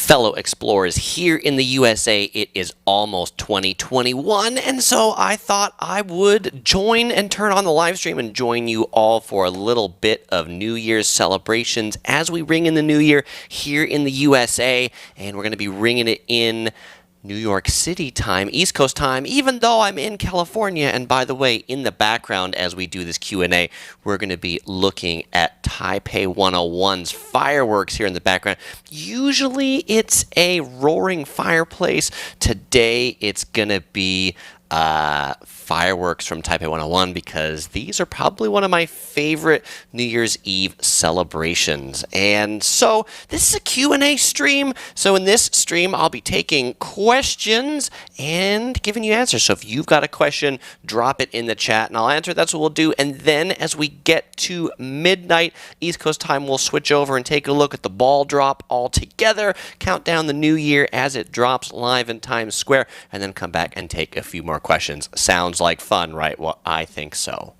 Fellow explorers, here in the USA, it is almost 2021, and so I thought I would join and turn on the live stream and join you all for a little bit of New Year's celebrations as we ring in the new year here in the USA, and we're going to be ringing it in New York City time, East Coast time, even though I'm in California. And by the way, in the background as we do this Q&A, we're going to be looking at Taipei 101's fireworks here in the background. Usually it's a roaring fireplace. Today it's going to be fireworks from Taipei 101 because these are probably one of my favorite New Year's Eve celebrations. And so this is a Q&A stream. So in this stream, I'll be taking questions and giving you answers. So if you've got a question, drop it in the chat and I'll answer it. That's what we'll do. And then as we get to midnight East Coast time, we'll switch over and take a look at the ball drop all together, count down the new year as it drops live in Times Square, and then come back and take a few more questions. Sounds like fun, right? Well, I think so.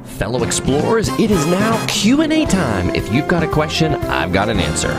Fellow explorers, it is now Q&A time. If you've got a question, I've got an answer.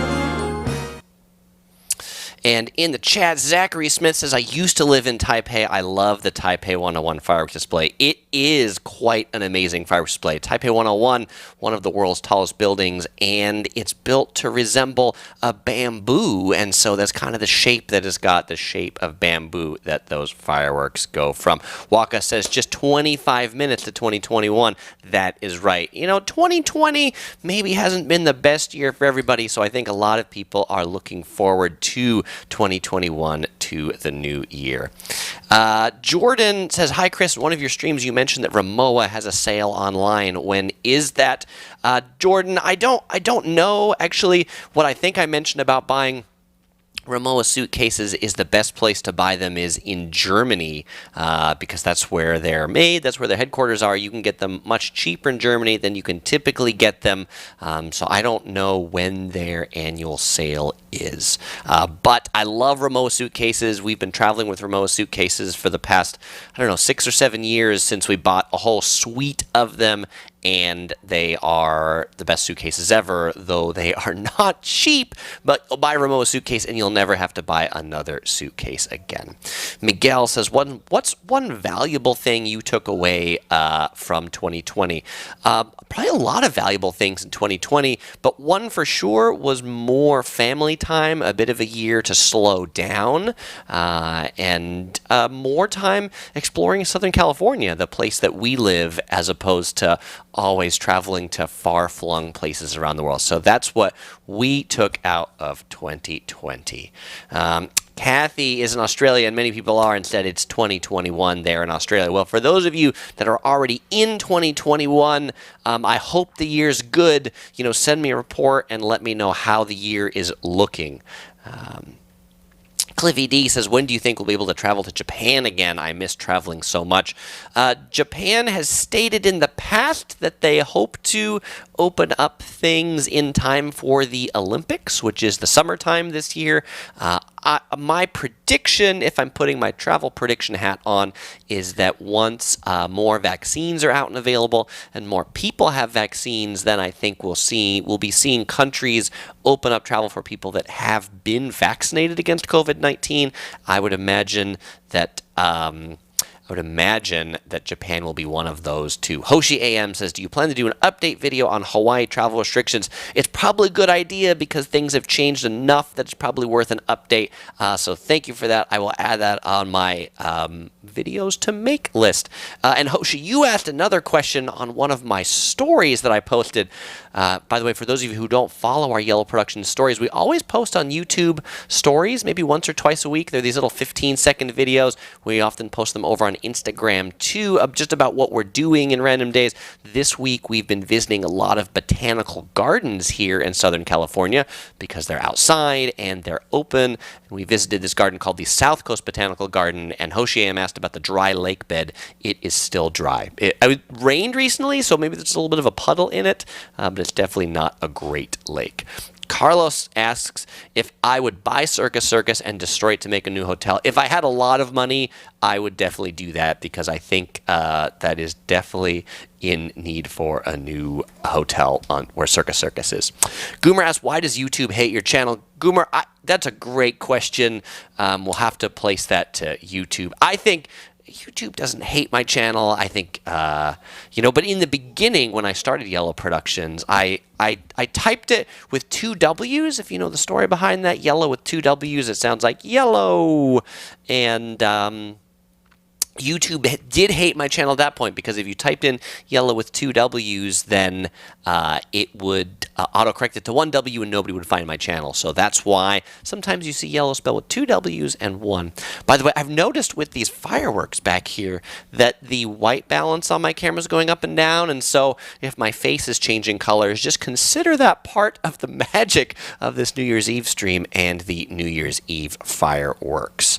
And in the chat, Zachary Smith says, I used to live in Taipei. I love the Taipei 101 fireworks display. It is quite an amazing fireworks display. Taipei 101, one of the world's tallest buildings, and it's built to resemble a bamboo. And so that's kind of the shape that it's got, the shape of bamboo that those fireworks go from. Waka says, just 25 minutes to 2021. That is right. You know, 2020 maybe hasn't been the best year for everybody, so I think a lot of people are looking forward to 2021 to the new year. Jordan says, hi, Chris. In one of your streams, you mentioned that Rimowa has a sale online. When is that? Jordan, I don't know. Actually, what I think I mentioned about buying Rimowa suitcases is the best place to buy them is in Germany because that's where they're made. That's where their headquarters are. You can get them much cheaper in Germany than you can typically get them. So I don't know when their annual sale is. But I love Rimowa suitcases. We've been traveling with Rimowa suitcases for the past, 6 or 7 years since we bought a whole suite of them. And they are the best suitcases ever, though they are not cheap. But buy a Rimowa suitcase and you'll never have to buy another suitcase again. Miguel says, what's one valuable thing you took away from 2020? Probably a lot of valuable things in 2020, but one for sure was more family time, a bit of a year to slow down, and more time exploring Southern California, the place that we live, as opposed to always traveling to far-flung places around the world. So that's what we took out of 2020. Kathy is in Australia, and many people are. Instead, it's 2021 there in Australia. Well, for those of you that are already in 2021, I hope the year's good. Send me a report and let me know how the year is looking. Cliffy D says, when do you think we'll be able to travel to Japan again? I miss traveling so much. Japan has stated in the past that they hope to open up things in time for the Olympics, which is the summertime this year. My prediction, if I'm putting my travel prediction hat on, is that once more vaccines are out and available and more people have vaccines, then I think we'll be seeing countries open up travel for people that have been vaccinated against COVID-19. I would imagine that Japan will be one of those too. Hoshi AM says, do you plan to do an update video on Hawaii travel restrictions? It's probably a good idea because things have changed enough that it's probably worth an update. So thank you for that. I will add that on my videos to make list. And Hoshi, you asked another question on one of my stories that I posted. By the way, for those of you who don't follow our Yellow Production stories, we always post on YouTube stories, maybe once or twice a week. They're these little 15-second videos. We often post them over on Instagram too, just about what we're doing in random days. This week, we've been visiting a lot of botanical gardens here in Southern California because they're outside and they're open. And we visited this garden called the South Coast Botanical Garden, and Hoshi AM asked about the dry lake bed. It is still dry. It rained recently, so maybe there's a little bit of a puddle in it, but it's definitely not a great lake. Carlos asks if I would buy Circus Circus and destroy it to make a new hotel. If I had a lot of money, I would definitely do that because I think that is definitely in need for a new hotel on where Circus Circus is. Goomer asks, why does YouTube hate your channel? Goomer, that's a great question. We'll have to place that to YouTube. I think YouTube doesn't hate my channel. I think, but in the beginning when I started Yellow Productions, I typed it with 2 W's. If you know the story behind that, Yellow with 2 W's, it sounds like yellow. And YouTube did hate my channel at that point because if you typed in Yellow with 2 W's, then it would autocorrect it to 1 W and nobody would find my channel. So that's why sometimes you see Yellow spelled with 2 W's and 1. By the way, I've noticed with these fireworks back here that the white balance on my camera is going up and down. And so if my face is changing colors, just consider that part of the magic of this New Year's Eve stream and the New Year's Eve fireworks.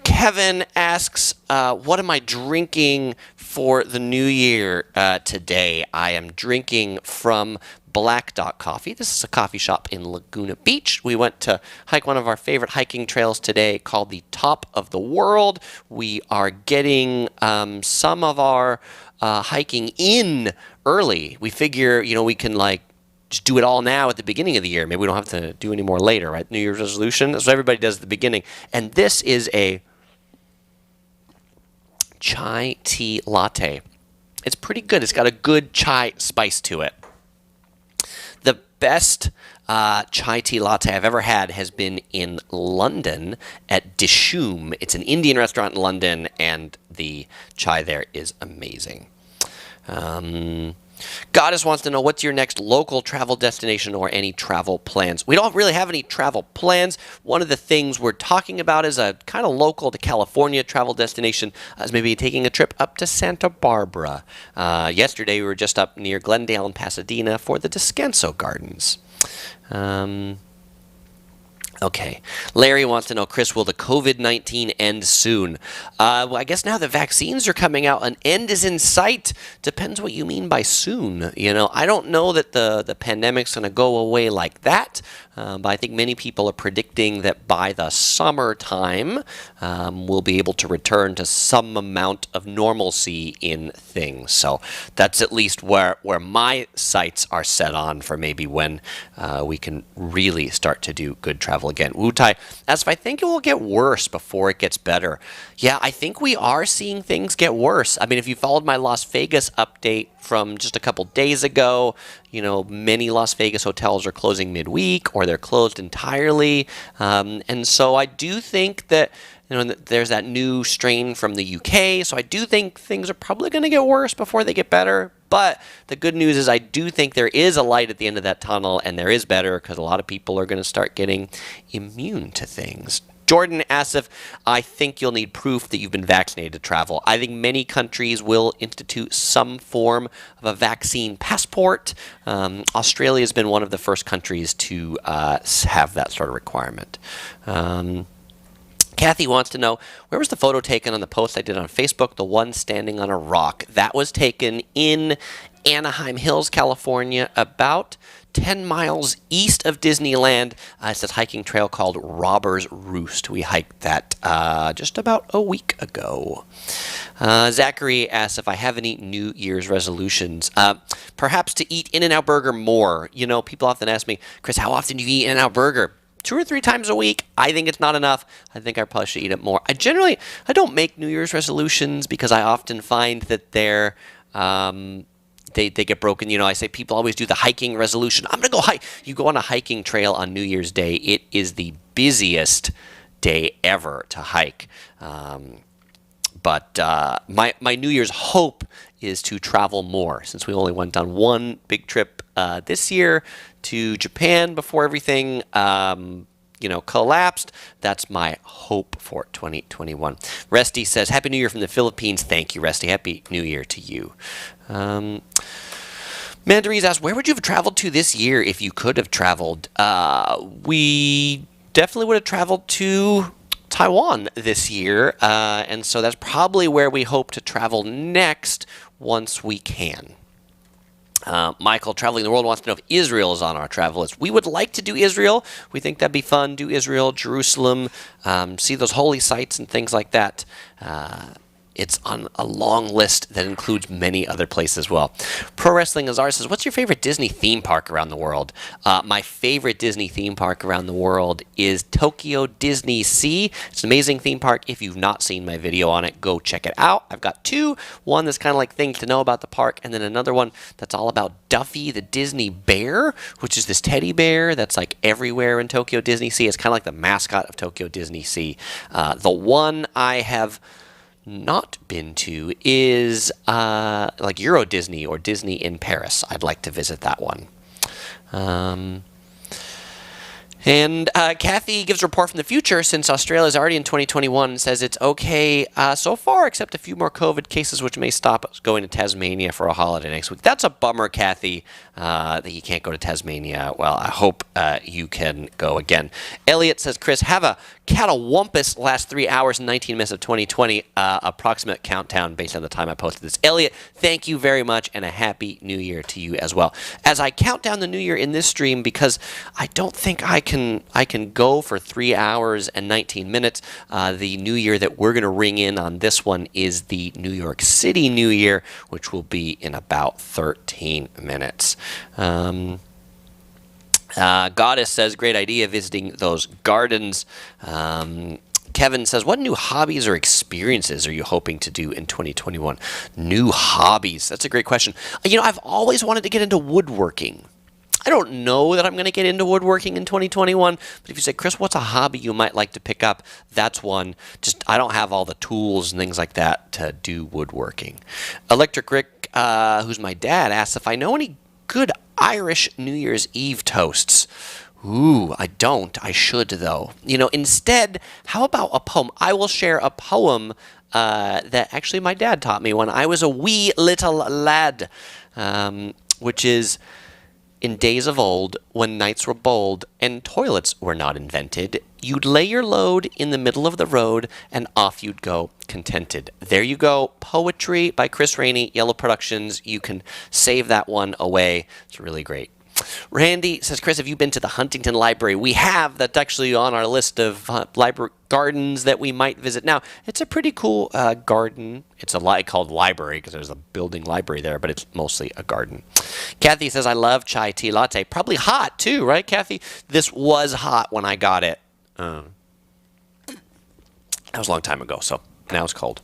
Kevin asks, what am I drinking for the new year today? I am drinking from Black Dot Coffee. This is a coffee shop in Laguna Beach. We went to hike one of our favorite hiking trails today called the Top of the World. We are getting some of our hiking in early. We figure, we can just do it all now at the beginning of the year. Maybe we don't have to do any more later, right? New Year's resolution. That's what everybody does at the beginning. And this is a chai tea latte. It's pretty good. It's got a good chai spice to it. The best chai tea latte I've ever had has been in London at Dishoom. It's an Indian restaurant in London, and the chai there is amazing. Goddess wants to know, what's your next local travel destination or any travel plans? We don't really have any travel plans. One of the things we're talking about is a kind of local to California travel destination, is maybe taking a trip up to Santa Barbara. Yesterday we were just up near Glendale and Pasadena for the Descanso Gardens. Okay. Larry wants to know, Chris, will the COVID-19 end soon? Well, I guess now the vaccines are coming out, an end is in sight. Depends what you mean by soon. I don't know that the pandemic's going to go away like that, but I think many people are predicting that by the summertime, we'll be able to return to some amount of normalcy in things. So that's at least where my sights are set on for maybe when we can really start to do good travel again. Wu-Tai asks if I think it will get worse before it gets better. Yeah, I think we are seeing things get worse. I mean, if you followed my Las Vegas update from just a couple days ago, many Las Vegas hotels are closing midweek or they're closed entirely. And so I do think that there's that new strain from the UK, so I do think things are probably going to get worse before they get better. But the good news is I do think there is a light at the end of that tunnel, and there is better because a lot of people are going to start getting immune to things. Jordan asks if I think you'll need proof that you've been vaccinated to travel. I think many countries will institute some form of a vaccine passport. Australia has been one of the first countries to have that sort of requirement. Kathy wants to know, where was the photo taken on the post I did on Facebook, the one standing on a rock? That was taken in Anaheim Hills, California, about 10 miles east of Disneyland. It's a hiking trail called Robber's Roost. We hiked that just about a week ago. Zachary asks if I have any New Year's resolutions. Perhaps to eat In-N-Out Burger more. People often ask me, Chris, how often do you eat In-N-Out Burger? 2 or 3 times a week. I think it's not enough. I think I probably should eat it more. I don't make New Year's resolutions because I often find that they get broken. I say people always do the hiking resolution. I'm going to go hike. You go on a hiking trail on New Year's Day. It is the busiest day ever to hike. But my New Year's hope is to travel more, since we only went on one big trip this year to Japan before everything collapsed. That's my hope for 2021. Resty says, Happy New Year from the Philippines. Thank you, Resty. Happy New Year to you. Mandarese asks, where would you have traveled to this year if you could have traveled? We definitely would have traveled to Taiwan this year, and so that's probably where we hope to travel next once we can. Michael, traveling the world, wants to know if Israel is on our travel list. We would like to do Israel. We think that'd be fun. Do Israel, Jerusalem, see those holy sites and things like that. It's on a long list that includes many other places as well. Pro Wrestling Azar says, what's your favorite Disney theme park around the world? My favorite Disney theme park around the world is Tokyo Disney Sea. It's an amazing theme park. If you've not seen my video on it, go check it out. I've got two. One that's kind of like things to know about the park, and then another one that's all about Duffy the Disney Bear, which is this teddy bear that's like everywhere in Tokyo Disney Sea. It's kind of like the mascot of Tokyo Disney Sea. The one I have not been to is like Euro Disney or Disney in Paris. I'd like to visit that one. And Kathy gives a report from the future since Australia is already in 2021 and says it's okay so far, except a few more COVID cases, which may stop us going to Tasmania for a holiday next week. That's a bummer, Kathy, that you can't go to Tasmania. Well, I hope you can go again. Elliot says, Chris, have a catawampus last 3 hours and 19 minutes of 2020, approximate countdown based on the time I posted this. Elliot, thank you very much, and a happy new year to you as well. As I count down the new year in this stream, because I don't think I can go for 3 hours and 19 minutes. The new year that we're going to ring in on this one is the New York City New Year, which will be in about 13 minutes. Goddess says, great idea visiting those gardens. Kevin says, what new hobbies or experiences are you hoping to do in 2021? New hobbies. That's a great question. I've always wanted to get into woodworking. I don't know that I'm going to get into woodworking in 2021, but if you say, Chris, what's a hobby you might like to pick up? That's one. Just, I don't have all the tools and things like that to do woodworking. Electric Rick, who's my dad, asks if I know any good Irish New Year's Eve toasts. Ooh, I don't. I should, though. Instead, how about a poem? I will share a poem that actually my dad taught me when I was a wee little lad, which is, in days of old, when knights were bold and toilets were not invented, you'd lay your load in the middle of the road and off you'd go contented. There you go. Poetry by Chris Rainey, Yellow Productions. You can save that one away. It's really great. Randy says, Chris, have you been to the Huntington Library? We have. That's actually on our list of library gardens that we might visit. Now, it's a pretty cool garden. It's called library because there's a building library there, but it's mostly a garden. Kathy says, I love chai tea latte. Probably hot, too, right, Kathy? This was hot when I got it. That was a long time ago, so now it's cold.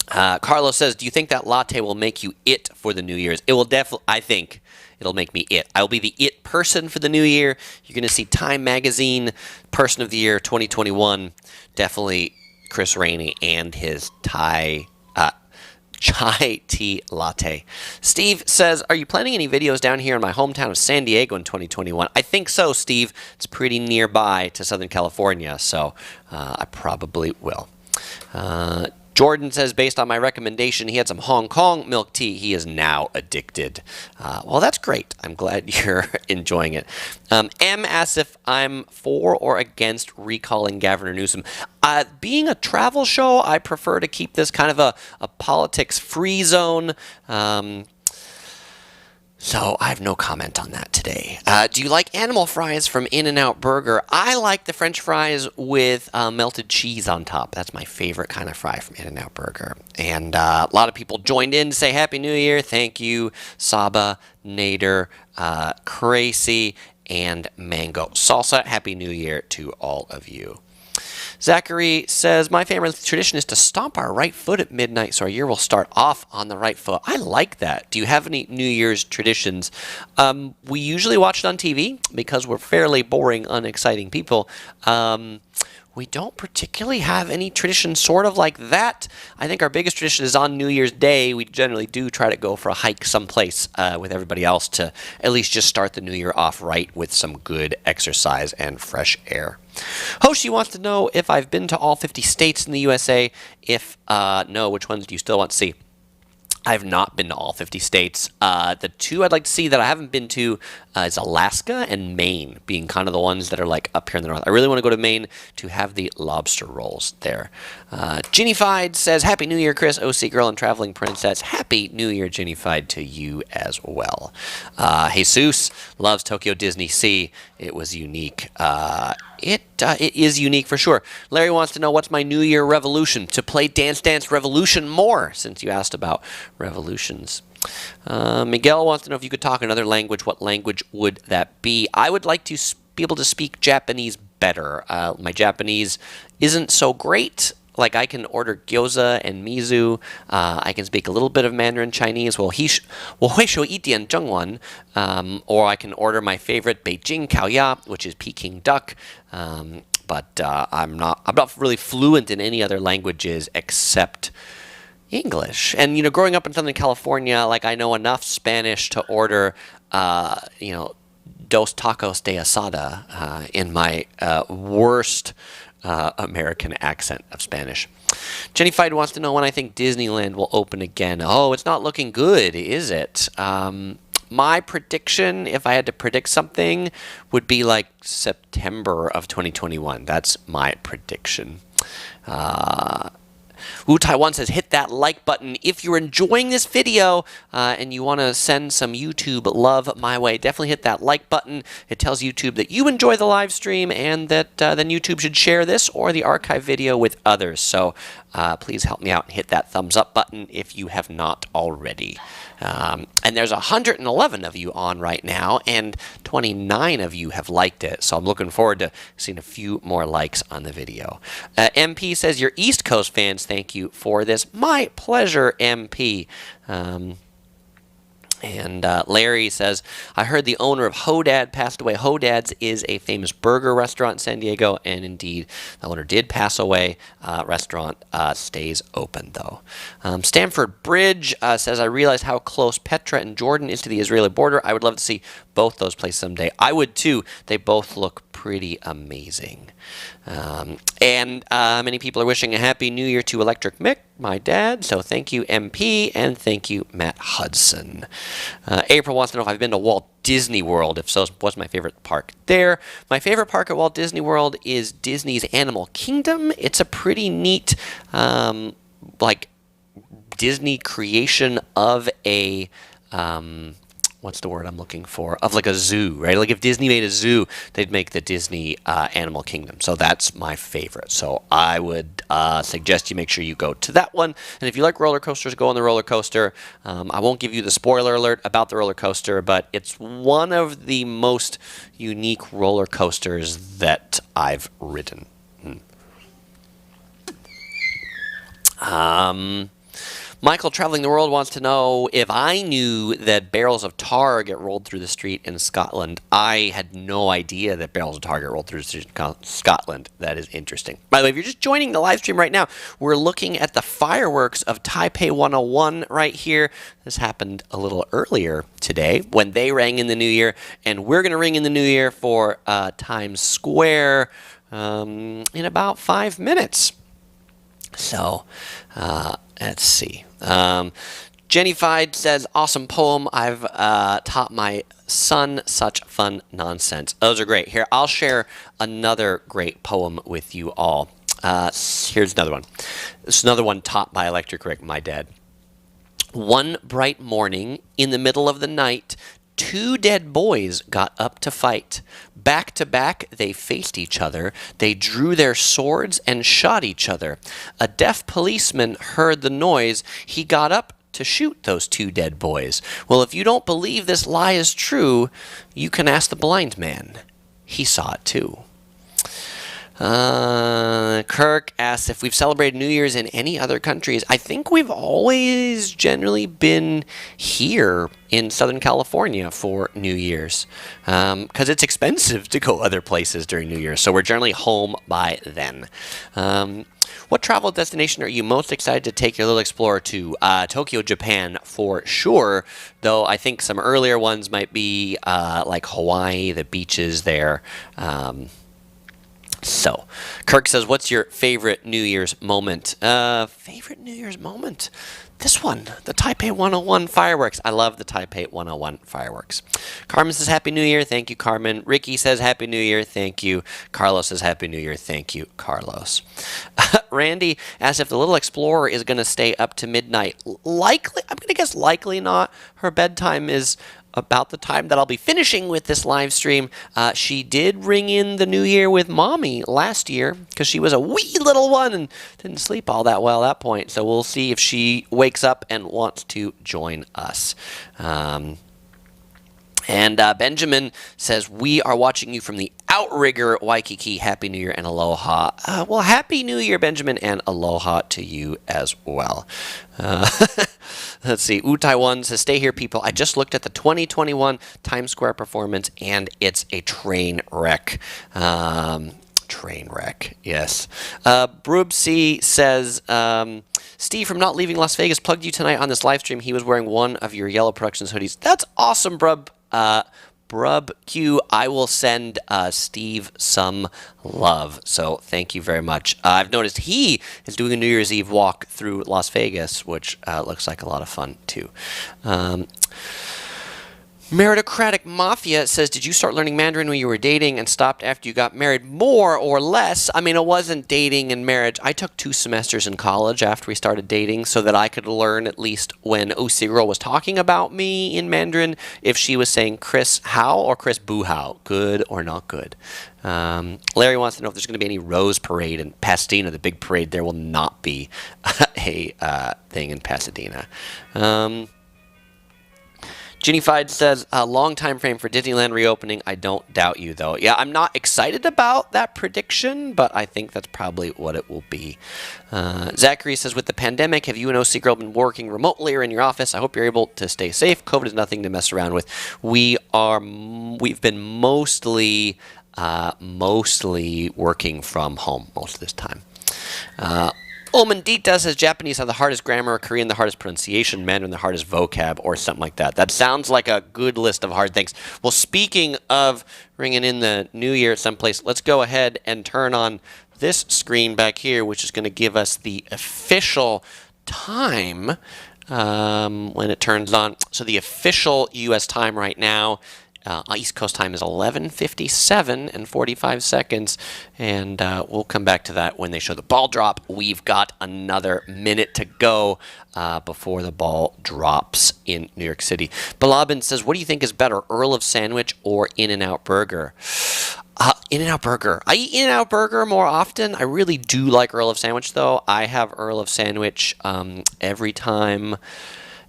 Carlos says, do you think that latte will make you it for the New Year's? It will definitely, I think it'll make me it. I will be the it person for the New Year. You're going to see Time Magazine Person of the Year 2021. Definitely Chris Rainey and his chai tea latte. Steve says, are you planning any videos down here in my hometown of San Diego in 2021? I think so, Steve. It's pretty nearby to Southern California, so I probably will. Jordan says, based on my recommendation, he had some Hong Kong milk tea. He is now addicted. Well, that's great. I'm glad you're enjoying it. M asks if I'm for or against recalling Gavin Newsom. Being a travel show, I prefer to keep this kind of a politics-free zone. So I have no comment on that today. Do you like animal fries from In-N-Out Burger? I like the French fries with melted cheese on top. That's my favorite kind of fry from In-N-Out Burger. And a lot of people joined in to say Happy New Year. Thank you, Saba, Nader, Crazy, and Mango Salsa. Happy New Year to all of you. Zachary says, my favorite tradition is to stomp our right foot at midnight so our year will start off on the right foot. I like that. Do you have any New Year's traditions? We usually watch it on TV because we're fairly boring, unexciting people. We don't particularly have any tradition sort of like that. I think our biggest tradition is on New Year's Day. We generally do try to go for a hike someplace with everybody else to at least just start the new year off right with some good exercise and fresh air. Hoshi wants to know if I've been to all 50 states in the USA. If no, which ones do you still want to see? I have not been to all 50 states. The two I'd like to see that I haven't been to is Alaska and Maine, being kind of the ones that are like up here in the north. I really want to go to Maine to have the lobster rolls there. Ginnified says, Happy New Year, Chris, OC Girl and Traveling Princess. Happy New Year, Ginnified, to you as well. Jesus loves Tokyo Disney Sea. It was unique. It is unique for sure. Larry wants to know, what's my New Year revolution? To play Dance Dance Revolution more, since you asked about revolutions. Miguel wants to know if you could talk another language. What language would that be? I would like to be able to speak Japanese better. My Japanese isn't so great. Like, I can order gyoza and mizu. I can speak a little bit of Mandarin Chinese. Well, 我会说一点中文. Or I can order my favorite Beijing Kaoya, which is Peking duck. But I'm not really fluent in any other languages except English. And, growing up in Southern California, like, I know enough Spanish to order, dos tacos de asada in my worst American accent of Spanish. Jenny Fied wants to know when I think Disneyland will open again. Oh, it's not looking good, is it? My prediction, if I had to predict something, would be like September of 2021. That's my prediction. Taiwan says, hit that like button if you're enjoying this video and you want to send some YouTube love my way. Definitely hit that like button. It tells YouTube that you enjoy the live stream and that then YouTube should share this or the archive video with others. So please help me out and hit that thumbs up button if you have not already. And there's 111 of you on right now, and 29 of you have liked it. So I'm looking forward to seeing a few more likes on the video. MP says, you're East Coast fans. Thank you for this. My pleasure, MP. And Larry says, I heard the owner of Hodad passed away. Hodad's is a famous burger restaurant in San Diego, and indeed, the owner did pass away. Restaurant stays open, though. Stamford Bridge says, I realize how close Petra and Jordan is to the Israeli border. I would love to see both those places someday. I would, too. They both look pretty amazing. And many people are wishing a Happy New Year to Electric Mick, my dad. So thank you, MP, and thank you, Matt Hudson. April wants to know if I've been to Walt Disney World. If so, what's my favorite park there? My favorite park at Walt Disney World is Disney's Animal Kingdom. It's a pretty neat, Disney creation of a... what's the word I'm looking for? Of like a zoo, right? Like if Disney made a zoo, they'd make the Disney Animal Kingdom. So that's my favorite. So I would suggest you make sure you go to that one. And if you like roller coasters, go on the roller coaster. I won't give you the spoiler alert about the roller coaster, but it's one of the most unique roller coasters that I've ridden. Michael, Traveling the World, wants to know if I knew that barrels of tar get rolled through the street in Scotland. I had no idea that barrels of tar get rolled through the street in Scotland. That is interesting. By the way, if you're just joining the live stream right now, we're looking at the fireworks of Taipei 101 right here. This happened a little earlier today when they rang in the new year, and we're going to ring in the new year for Times Square in about 5 minutes. So, let's see. Jenny Fied says, awesome poem. I've taught my son such fun nonsense. Those are great. Here, I'll share another great poem with you all. Here's another one. This is another one taught by Electric Rick, my dad. One bright morning, in the middle of the night, two dead boys got up to fight. Back to back, they faced each other. They drew their swords and shot each other. A deaf policeman heard the noise. He got up to shoot those two dead boys. Well, if you don't believe this lie is true, you can ask the blind man. He saw it too. Kirk asks if we've celebrated New Year's in any other countries. I think we've always generally been here in Southern California for New Year's because it's expensive to go other places during New Year's, so we're generally home by then. What travel destination are you most excited to take your little explorer to? Tokyo, Japan, for sure, though I think some earlier ones might be like Hawaii, the beaches there. So, Kirk says, what's your favorite New Year's moment? Favorite New Year's moment? This one, the Taipei 101 fireworks. I love the Taipei 101 fireworks. Carmen says, Happy New Year. Thank you, Carmen. Ricky says, Happy New Year. Thank you. Carlos says, Happy New Year. Thank you, Carlos. Randy asks if the little explorer is going to stay up to midnight. Likely, I'm going to guess likely not. Her bedtime is about the time that I'll be finishing with this live stream. She did ring in the new year with mommy last year because she was a wee little one and didn't sleep all that well at that point. So we'll see if she wakes up and wants to join us. And Benjamin says, we are watching you from the Outrigger, Waikiki. Happy New Year and aloha. Well, Happy New Year, Benjamin, and aloha to you as well. Let's see. Taiwan says, stay here, people. I just looked at the 2021 Times Square performance, and it's a train wreck. Train wreck, yes. Brubsy says, Steve from Not Leaving Las Vegas plugged you tonight on this live stream. He was wearing one of your Yellow Productions hoodies. That's awesome, Brub. Brub Q, I will send Steve some love. So thank you very much. I've noticed he is doing a New Year's Eve walk through Las Vegas, which looks like a lot of fun too. Meritocratic Mafia says, did you start learning Mandarin when you were dating and stopped after you got married? More or less. I mean, it wasn't dating and marriage. I took 2 semesters in college after we started dating so that I could learn at least when OC Girl was talking about me in Mandarin, if she was saying Chris How or Chris Boo How, good or not good. Larry wants to know if there's going to be any Rose Parade in Pasadena, the big parade. There will not be a thing in Pasadena. Ginnified says, a long time frame for Disneyland reopening. I don't doubt you, though. Yeah, I'm not excited about that prediction, but I think that's probably what it will be. Zachary says, with the pandemic, have you and OC Girl been working remotely or in your office? I hope you're able to stay safe. COVID is nothing to mess around with. We've been mostly working from home most of this time. Omandita says Japanese have the hardest grammar, Korean the hardest pronunciation, Mandarin the hardest vocab, or something like that. That sounds like a good list of hard things. Well, speaking of ringing in the new year someplace, let's go ahead and turn on this screen back here, which is going to give us the official time when it turns on. So the official U.S. time right now, East Coast time is 11:57 and 45 seconds, and we'll come back to that when they show the ball drop. We've got another minute to go before the ball drops in New York City. Balabin says, what do you think is better, Earl of Sandwich or In-N-Out Burger? In-N-Out Burger. I eat In-N-Out Burger more often. I really do like Earl of Sandwich, though. I have Earl of Sandwich every time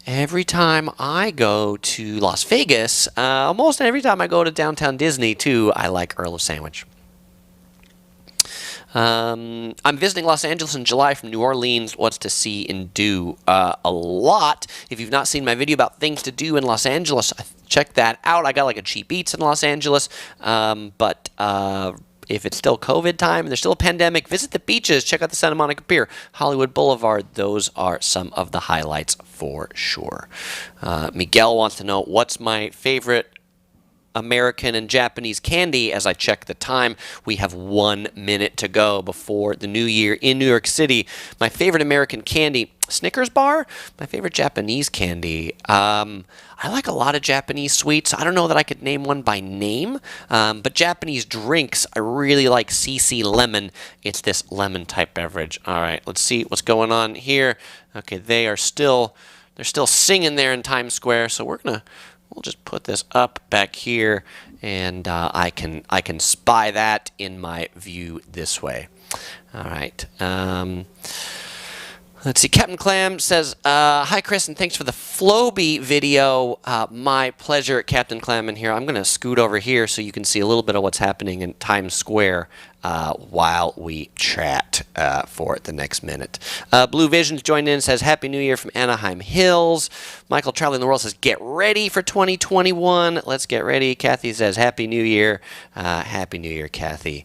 I go to Las Vegas. Almost every time I go to downtown Disney, too, I like Earl of Sandwich. I'm visiting Los Angeles in July from New Orleans. What's to see and do? A lot. If you've not seen my video about things to do in Los Angeles, check that out. I got like a Cheap Eats in Los Angeles. But if it's still COVID time and there's still a pandemic, visit the beaches. Check out the Santa Monica Pier, Hollywood Boulevard. Those are some of the highlights for sure. Miguel wants to know, what's my favorite American and Japanese candy? As I check the time, we have 1 minute to go before the new year in New York City. My favorite American candy, Snickers bar. My favorite Japanese candy, I like a lot of Japanese sweets. I don't know that I could name one by name, but Japanese drinks, I really like CC Lemon. It's this lemon type beverage. All right, let's see what's going on here. Okay, they're still singing there in Times Square, so we'll just put this up back here, and I can spy that in my view this way. All right. Let's see. Captain Clam says, hi, Chris, and thanks for the Floby video. My pleasure, Captain Clam, in here. I'm going to scoot over here so you can see a little bit of what's happening in Times Square while we chat for the next minute. Blue Visions joined in and says, Happy New Year from Anaheim Hills. Michael Traveling the World says, get ready for 2021. Let's get ready. Kathy says, Happy New Year. Happy New Year, Kathy.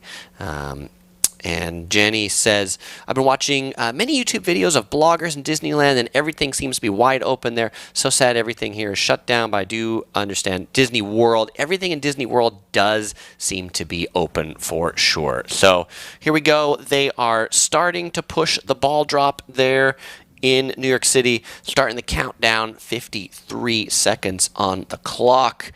And Jenny says, I've been watching many YouTube videos of bloggers in Disneyland, and everything seems to be wide open there. So sad everything here is shut down, but I do understand Disney World. Everything in Disney World does seem to be open for sure. So here we go. They are starting to push the ball drop there in New York City, starting the countdown, 53 seconds on the clock.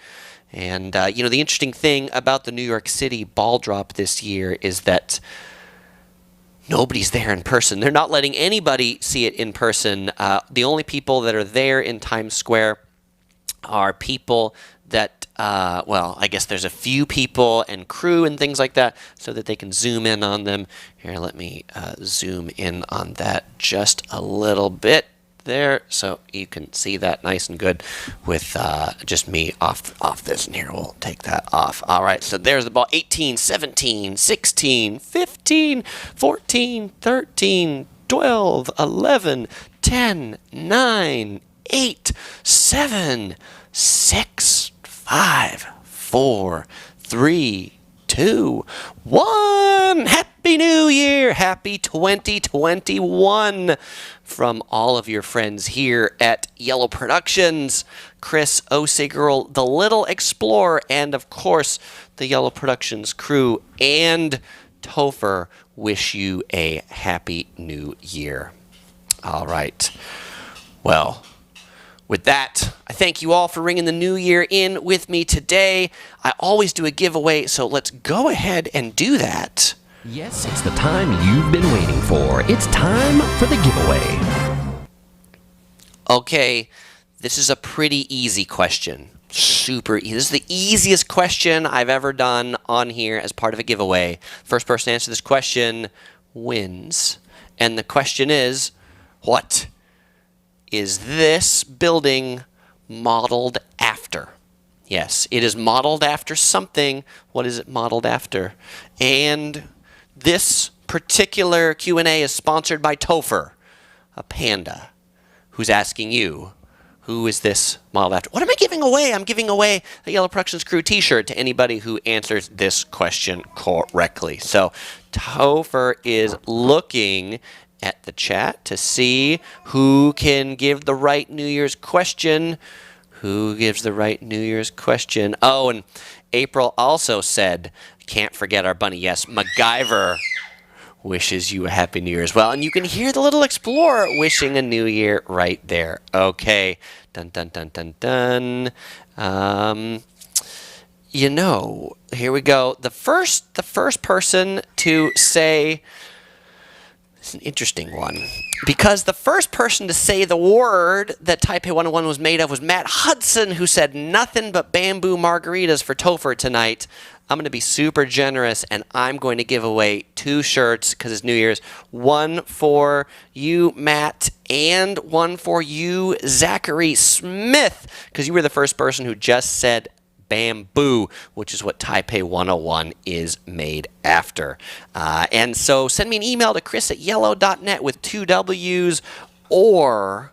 And, the interesting thing about the New York City ball drop this year is that nobody's there in person. They're not letting anybody see it in person. The only people that are there in Times Square are people that, I guess there's a few people and crew and things like that so that they can zoom in on them. Here, let me zoom in on that just a little bit there so you can see that nice and good with just me off this. And here, we'll take that off. All right, so there's the ball. 18, 17, 16, 15, 14, 13, 12, 11, 10, 9, 8, 7, 6, 5, 4, 3, 2, 1. Happy New Year! Happy 2021 from all of your friends here at Yellow Productions. Chris, O.C. Girl, The Little Explorer, and of course the Yellow Productions crew and Topher wish you a happy new year. All right. Well, with that, I thank you all for ringing the new year in with me today. I always do a giveaway, so let's go ahead and do that. Yes, it's the time you've been waiting for. It's time for the giveaway. Okay, this is a pretty easy question. Super easy. This is the easiest question I've ever done on here as part of a giveaway. First person to answer this question wins. And the question is, what is this building modeled after? Yes, it is modeled after something. What is it modeled after? And this particular Q&A is sponsored by Topher, a panda, who's asking you, who is this modeled after? What am I giving away? I'm giving away a Yellow Productions Crew t-shirt to anybody who answers this question correctly. So Topher is looking at the chat to see who can give the right New Year's question. Who gives the right New Year's question? Oh, and April also said, can't forget our bunny. Yes, MacGyver wishes you a happy New Year as well. And you can hear the little explorer wishing a new year right there. Okay. Dun, dun, dun, dun, dun. Here we go. The first person to say, it's an interesting one, because the first person to say the word that Taipei 101 was made of was Matt Hudson, who said nothing but bamboo margaritas for Topher tonight. I'm going to be super generous, and I'm going to give away 2 shirts because it's New Year's. One for you, Matt, and one for you, Zachary Smith, because you were the first person who just said bamboo, which is what Taipei 101 is made after. And so send me an email to chris@yellow.net with 2 W's, or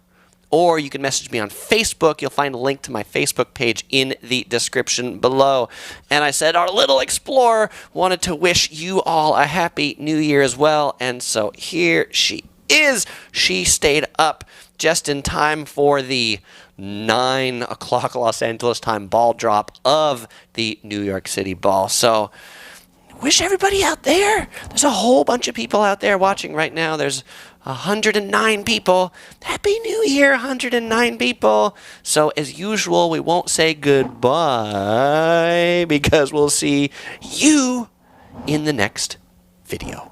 you can message me on Facebook. You'll find a link to my Facebook page in the description below. And I said our little explorer wanted to wish you all a happy new year as well. And so here she is. She stayed up just in time for the 9 o'clock Los Angeles time ball drop of the New York City ball. So wish everybody out there. There's a whole bunch of people out there watching right now. There's 109 people. Happy New Year, 109 people. So as usual, we won't say goodbye because we'll see you in the next video.